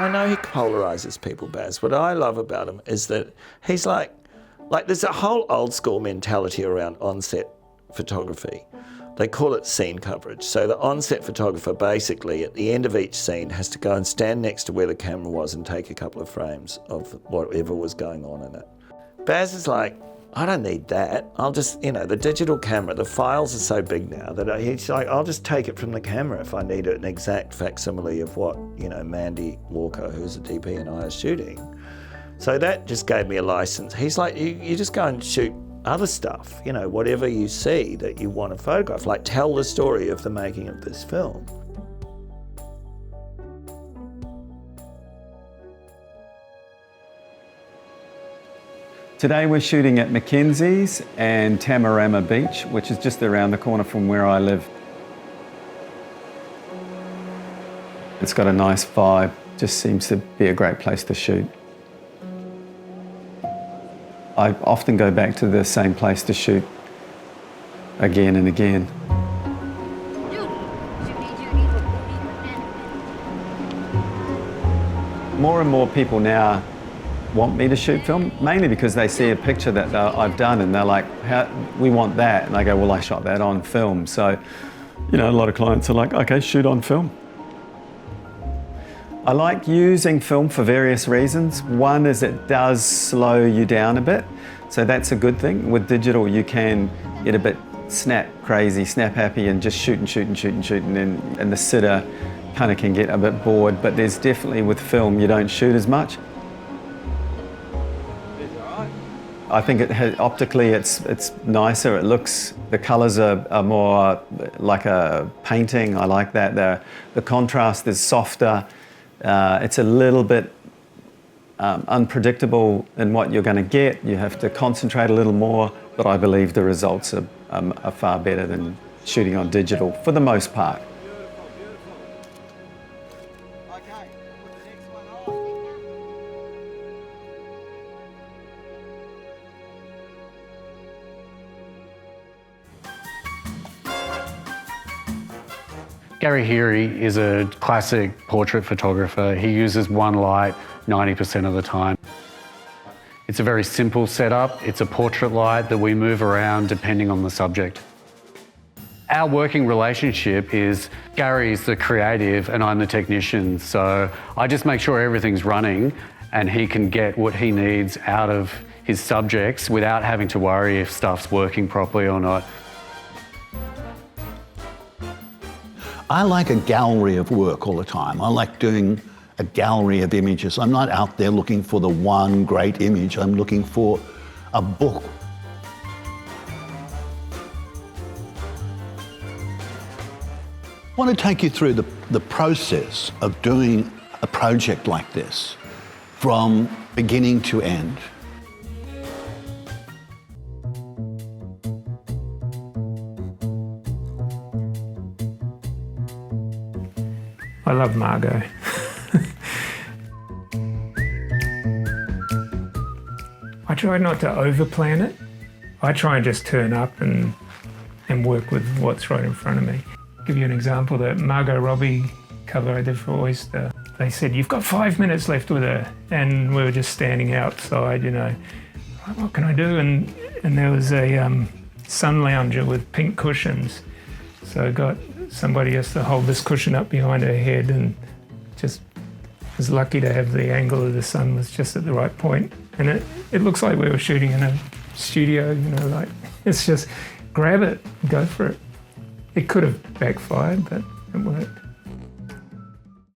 I know he polarizes people, Baz. What I love about him is that he's like there's a whole old school mentality around on-set photography. They call it scene coverage. So the on-set photographer basically at the end of each scene has to go and stand next to where the camera was and take a couple of frames of whatever was going on in it. Baz is like, I don't need that. I'll just, the digital camera, the files are so big now that he's like, I'll just take it from the camera if I need an exact facsimile of what, Mandy Walker, who's a DP, and I are shooting. So that just gave me a license. He's like, you just go and shoot other stuff, whatever you see that you want to photograph, like tell the story of the making of this film. Today we're shooting at Mackenzie's and Tamarama Beach, which is just around the corner from where I live. It's got a nice vibe, just seems to be a great place to shoot. I often go back to the same place to shoot again and again. More and more people now want me to shoot film, mainly because they see a picture that I've done and they're like, we want that. And I go, well, I shot that on film. So, a lot of clients are like, okay, shoot on film. I like using film for various reasons. One is it does slow you down a bit, so that's a good thing. With digital, you can get a bit snap crazy, snap happy, and just shoot, and the sitter kind of can get a bit bored, but there's definitely, with film, you don't shoot as much. I think optically it's nicer, it looks, the colours are more like a painting, I like that. The contrast is softer. It's a little bit unpredictable in what you're going to get. You have to concentrate a little more, but I believe the results are far better than shooting on digital for the most part. Gary Heery is a classic portrait photographer. He uses one light 90% of the time. It's a very simple setup. It's a portrait light that we move around depending on the subject. Our working relationship is Gary's the creative and I'm the technician, so I just make sure everything's running and he can get what he needs out of his subjects without having to worry if stuff's working properly or not. I like a gallery of work all the time. I like doing a gallery of images. I'm not out there looking for the one great image. I'm looking for a book. I want to take you through the process of doing a project like this from beginning to end. I love Margot. I try not to overplan it. I try and just turn up and work with what's right in front of me. I'll give you an example, the Margot Robbie cover I did for Oyster. They said, you've got 5 minutes left with her. And we were just standing outside, what can I do? And there was a sun lounger with pink cushions. So I got somebody has to hold this cushion up behind her head and just was lucky to have the angle of the sun was just at the right point. And it looks like we were shooting in a studio, it's just grab it, go for it. It could have backfired, but it worked.